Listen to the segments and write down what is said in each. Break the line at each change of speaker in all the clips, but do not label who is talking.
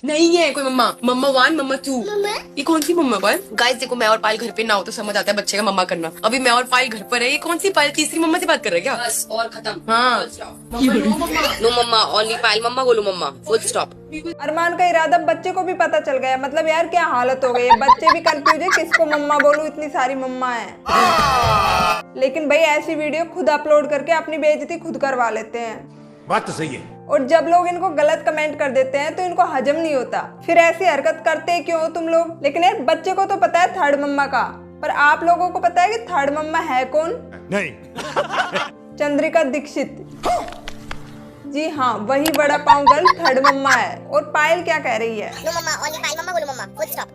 नहीं है कोई मम्मा। मम्मा 1 मम्मा 2। ये कौन सी मम्मा पर? गाइस देखो, मैं और पायल घर पे ना हो तो समझ आता है बच्चे का मम्मा करना। अभी मैं और पायल घर पर है, ये कौन सी पायल तीसरी मम्मा से बात कर रहा है क्या? बस और खत्म। हाँ नो मम्मा, ओनली पायल मम्मा, गोलू मम्मा, फुल स्टॉप।
अरमान का इरादा बच्चे को भी पता चल गया। मतलब यार क्या हालत हो गई है, बच्चे भी कंफ्यूज है किसको मम्मा बोलूं, इतनी सारी मम्मा है। लेकिन भाई ऐसी वीडियो खुद अपलोड करके अपनी बेइज्जती खुद करवा लेते हैं।
बात तो सही है।
और जब लोग इनको गलत कमेंट कर देते हैं तो इनको हजम नहीं होता, फिर ऐसी हरकत करते क्यों हो तुम लोग। लेकिन यार बच्चे को तो पता है थर्ड मम्मा का, पर आप लोगों को पता है कि थर्ड मम्मा है कौन?
नहीं।
चंद्रिका दीक्षित। जी हाँ, वही बड़ा पाँव गर्ल थर्ड मम्मा है। और पायल क्या कह रही है?
नो मम्मा, ओनली पायल मम्मा, गोलू मम्मा, फुल स्टॉप।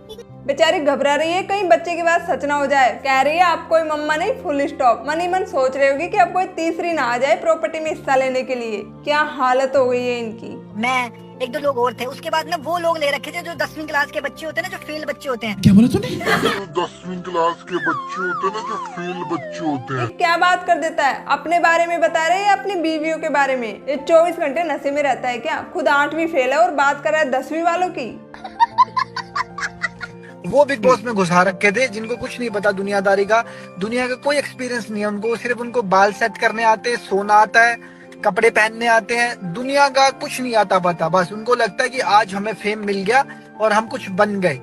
बेचारी घबरा रही है कहीं बच्चे की बात सच ना हो जाए। कह रही है आप कोई मम्मा नहीं, फुल स्टॉप। मन ही मन सोच रही होगी कि अब कोई तीसरी ना आ जाए प्रॉपर्टी में हिस्सा लेने के लिए। क्या हालत हो गई है इनकी।
मैं एक दो लोग और थे, उसके बाद ना वो लोग ले रखे थे जो 10वीं क्लास के बच्चे होते हैं ना, जो फेल बच्चे होते हैं।
क्या बोला तूने?
जो 10वीं क्लास के बच्चे होते हैं ना, जो फेल बच्चे होते हैं।
क्या बात कर देता है, अपने बारे में बता रहे हैं या अपनी बीवियों के बारे में? ये 24 घंटे नशे में रहता है क्या? खुद 8वीं फेल है और बात कर रहा है 10वीं वालों की।
वो बिग बॉस में घुसा रखे थे जिनको कुछ नहीं पता दुनियादारी का, दुनिया का कोई एक्सपीरियंस नहीं है उनको। सिर्फ उनको बाल सेट करने आते हैं, सोना आता है, कपड़े पहनने आते हैं, दुनिया का कुछ नहीं आता पता। बस उनको लगता है कि आज हमें फेम मिल गया और हम कुछ बन गए,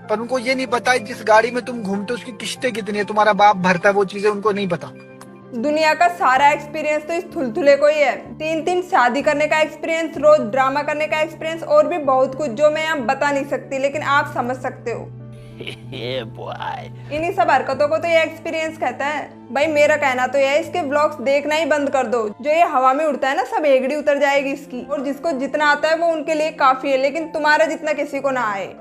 पर उनको ये नहीं पता है जिस गाड़ी में तुम घूमते हो उसकी किस्तें कितनी है, तुम्हारा बाप भरता है, वो चीजें उनको नहीं पता।
दुनिया का सारा एक्सपीरियंस तो इस थुलथुले को ही है। 3 शादी करने का एक्सपीरियंस, रोज ड्रामा करने का एक्सपीरियंस और भी बहुत कुछ जो मैं यहाँ बता नहीं सकती, लेकिन आप समझ सकते हो। इन्हीं सब हरकतों को तो ये एक्सपीरियंस कहता है। भाई मेरा कहना तो यह है, इसके व्लॉग्स देखना ही बंद कर दो। जो ये हवा में उड़ता है ना, सब एगड़ी उतर जाएगी इसकी। और जिसको जितना आता है वो उनके लिए काफी है, लेकिन तुम्हारा जितना किसी को ना आए।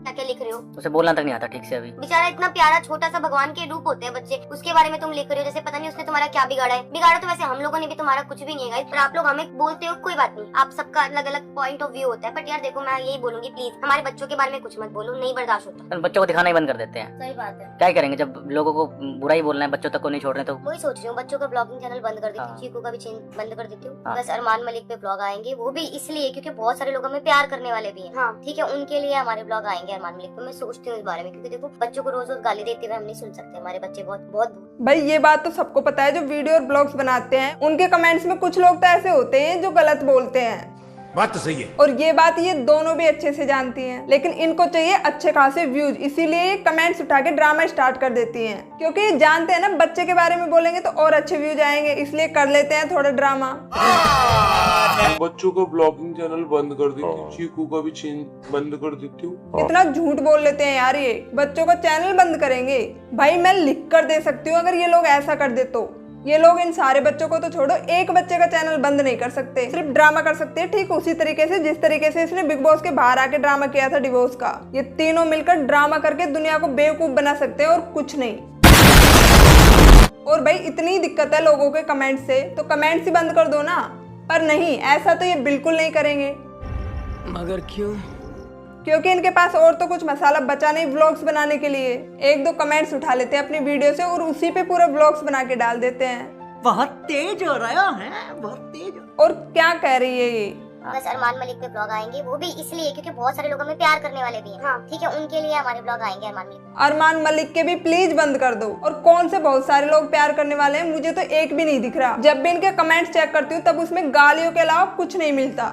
क्या लिख रहे हो?
उसे बोलना तक नहीं आता ठीक से अभी।
बेचारा इतना प्यारा छोटा सा भगवान के रूप होते हैं बच्चे, उसके बारे में तुम लिख रहे हो जैसे पता नहीं उसने तुम्हारा क्या बिगाड़ा है। बिगाड़ा तो वैसे हम लोगों ने भी तुम्हारा कुछ भी नहीं है, पर आप लोग हमें बोलते हो कोई बात नहीं, आप सबका अलग अलग पॉइंट ऑफ व्यू होता है। बट यार देखो, मैं यही बोलूंगी प्लीज हमारे बच्चों के बारे में कुछ मत बोलो, नहीं बर्दाश्त होता।
बच्चों को दिखाना ही बंद कर देते हैं।
सही बात है।
क्या करेंगे जब लोगों को बुरा ही बोलना है, बच्चों तक को नहीं छोड़ रहे तो।
वही सोच रही हूँ, बच्चों का ब्लॉगिंग चैनल बंद कर देती हूँ, चीकू का भी बंद कर देती हूँ। बस अरमान मलिक पे ब्लॉग आएंगे, वो भी इसलिए क्योंकि बहुत सारे लोग हमें प्यार करने वाले भी हैं। हाँ ठीक है, उनके लिए हमारे ब्लॉग आएंगे अरमान मलिक पे। मैं सोचती हूँ इस बारे में, क्योंकि देखो बच्चों को रोज रोज गाली देते हुए हम नहीं सुन सकते। हमारे बच्चे बहुत बहुत
भाई ये बात तो सबको पता है, जो वीडियो और ब्लॉग्स बनाते हैं उनके कमेंट्स में कुछ लोग तो ऐसे होते हैं जो गलत बोलते हैं।
बात तो सही है।
और ये बात ये दोनों भी अच्छे से जानती हैं, लेकिन इनको चाहिए अच्छे खासे व्यूज, इसीलिए ये कमेंट्स उठा के ड्रामा स्टार्ट कर देती हैं। क्योंकि ये जानते हैं ना बच्चे के बारे में बोलेंगे तो और अच्छे व्यूज आएंगे, इसलिए कर लेते हैं थोड़ा ड्रामा।
बच्चों का ब्लॉगिंग चैनल बंद कर देती हूँ, चीकू का भी बंद कर देती हूँ।
इतना झूठ बोल लेते हैं यार, ये बच्चों का चैनल बंद करेंगे। भाई मैं लिख कर दे सकती हूँ अगर ये लोग ऐसा कर दे तो। ये लोग इन सारे बच्चों को तो छोड़ो, एक बच्चे का चैनल बंद नहीं कर सकते, सिर्फ ड्रामा कर सकते हैं। ठीक उसी तरीके से जिस तरीके से इसने बिग बॉस के बाहर आके ड्रामा किया था डिवोर्स का। ये तीनों मिलकर ड्रामा करके दुनिया को बेवकूफ बना सकते हैं और कुछ नहीं। और भाई इतनी दिक्कत है लोगों के कमेंट से, तो कमेंट्स ही बंद कर दो ना। पर नहीं, ऐसा तो ये बिल्कुल नहीं करेंगे।
मगर क्यों?
क्योंकि इनके पास और तो कुछ मसाला बचा नहीं व्लॉग्स बनाने के लिए। 1-2 कमेंट्स उठा लेते हैं अपनी वीडियो से और उसी पे पूरा व्लॉग्स बना के डाल देते हैं।
बहुत तेज हो रहा है, बहुत तेज।
और क्या कह रही है ये?
बस अरमान मलिक पे ब्लॉग आएंगे, वो भी इसलिए क्योंकि बहुत सारे लोग हमें प्यार करने वाले भी हैं। हाँ ठीक है, उनके लिए हमारे ब्लॉग आएंगे अरमान मलिक।
अरमान मलिक के भी प्लीज बंद कर दो। और कौन से बहुत सारे लोग प्यार करने वाले हैं, मुझे तो एक भी नहीं दिख रहा। जब भी इनके कमेंट्स चेक करती हूँ तब उसमें गालियों के अलावा कुछ नहीं मिलता।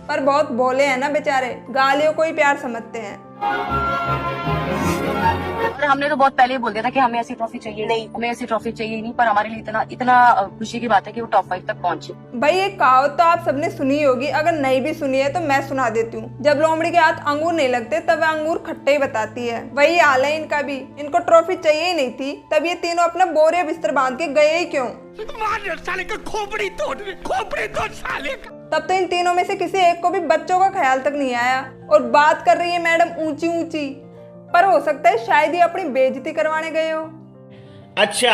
पर बहुत भोले हैं ना बेचारे, गालियों को ही प्यार समझते हैं।
हमने तो बहुत पहले ही बोल दिया था कि हमें ऐसी ट्रॉफी चाहिए नहीं, हमें ऐसी ट्रॉफी चाहिए नहीं, पर हमारे लिए इतना खुशी की बात है कि वो टॉप 5 तक पहुंचे।
भाई ये कहावत तो आप सबने सुनी होगी, अगर नहीं भी सुनी है तो मैं सुना देती हूँ। जब लोमड़ी के हाथ अंगूर नहीं लगते तब वह अंगूर खट्टे ही बताती है। वही हाल है इनका भी। इनको ट्रॉफी चाहिए ही नहीं थी, तब ये तीनों अपना बोरिया बिस्तर बांध के गए ही क्यों?
साले का खोपड़ी तोड़ साले का।
तब तो इन तीनों में से किसी एक को भी बच्चों का ख्याल तक नहीं आया। और बात कर रही है मैडम ऊंची ऊंची, पर हो सकता है शायद ही अपनी बेइज्जती करवाने गए हो।
अच्छा।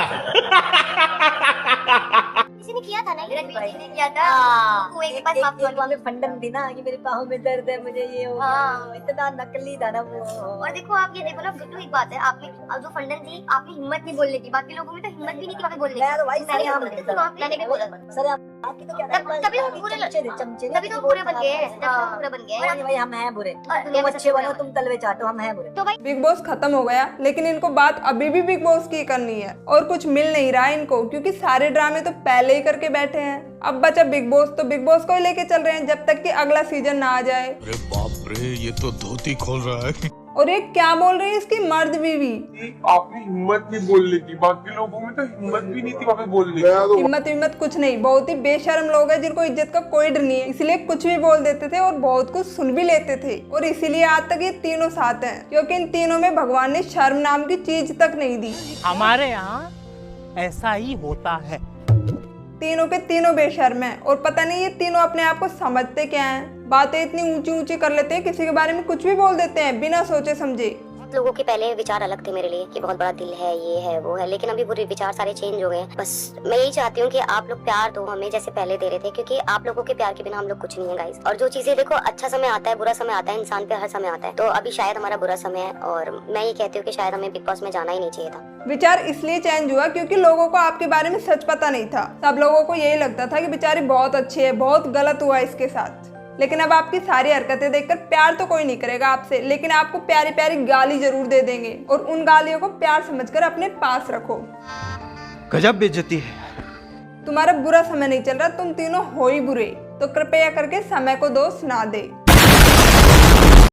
किसी ने किया था ना, किसी ने किया था। वो एक बार माफ कर दो।
हमें फंडन दी ना कि मेरे पाँव में दर्द है, मुझे ये हो गया। इतना नकली था ना वो।
और देखो आप ये देखो ना, बिट्टू एक बात है, आपने जो फंडन दी, आपने हिम्मत नहीं बोलने की। बाकी लोगों में तो हिम्मत भी नहीं थी वहाँ पे बोलने की।
मैं तो भाई
मैंने भी बोला।
सर आपकी तो क्या
तभी तो बुरे
चमचे
तभी तो बुरे बन गए, तभी तो बुरे बन गए।
भाई हम हैं बुरे,
दुनिया
तुम
में
अच्छे बनो, तुम तलवे चाटो, हम हैं बुरे।
तो भाई
बिग बॉस खत्म हो गया, लेकिन इनको बात अभी भी बिग बॉस की करनी है और कुछ मिल नहीं रहा है इनको, क्योंकि सारे ड्रामे तो पहले ही करके बैठे हैं। अब बचा बिग बॉस, तो बिग बॉस को ही लेके चल रहे हैं जब तक कि अगला सीजन ना आ जाए।
अरे बाप रे, ये तो धोती खोल रहा है।
और ये क्या बोल रही है इसकी मर्द बीवी।
आपने हिम्मत नहीं बोलने की, बाकी लोगों में तो हिम्मत भी नहीं थी वहाँ पे बोलने की।
हिम्मत कुछ नहीं, बहुत ही बेशर्म लोग हैं जिनको इज्जत का कोई डर नहीं है, इसलिए कुछ भी बोल देते थे और बहुत कुछ सुन भी लेते थे। और इसीलिए आज तक ये तीनों साथ हैं, क्योंकि इन तीनों में भगवान ने शर्म नाम की चीज तक नहीं दी।
हमारे यहाँ ऐसा ही होता है।
तीनों के तीनों बेशर्म हैं और पता नहीं ये तीनों अपने आप को समझते क्या हैं। बातें इतनी ऊंची ऊंची कर लेते हैं, किसी के बारे में कुछ भी बोल देते हैं बिना सोचे समझे।
लोगों के पहले विचार अलग थे मेरे लिए कि बहुत बड़ा दिल है, ये है वो है, लेकिन अभी पूरे विचार सारे चेंज हो गए हैं। बस मैं यही चाहती हूँ कि आप लोग प्यार दो हमें जैसे पहले दे रहे थे, क्योंकि आप लोगों के प्यार के बिना हम लोग कुछ नहीं है गाइस। और जो चीजें देखो, अच्छा समय आता है, बुरा समय आता है, इंसान पे हर समय आता है। तो अभी शायद हमारा बुरा समय है और मैं ये कहती हूँ कि शायद हमें बिग बॉस में जाना ही नहीं चाहिए था।
विचार इसलिए चेंज हुआ क्योंकि लोगों को आपके बारे में सच पता नहीं था। सब लोगों को यही लगता था कि बेचारी बहुत अच्छी है, बहुत गलत हुआ इसके साथ। लेकिन अब आपकी सारी हरकतें देखकर प्यार तो कोई नहीं करेगा आपसे, लेकिन आपको प्यारी प्यारी गाली जरूर दे देंगे और उन गालियों को प्यार समझकर अपने पास रखो।
गजब बेइज्जती है।
तुम्हारा बुरा समय नहीं चल रहा, तुम तीनों हो ही बुरे, तो कृपया करके समय को दोष ना दे।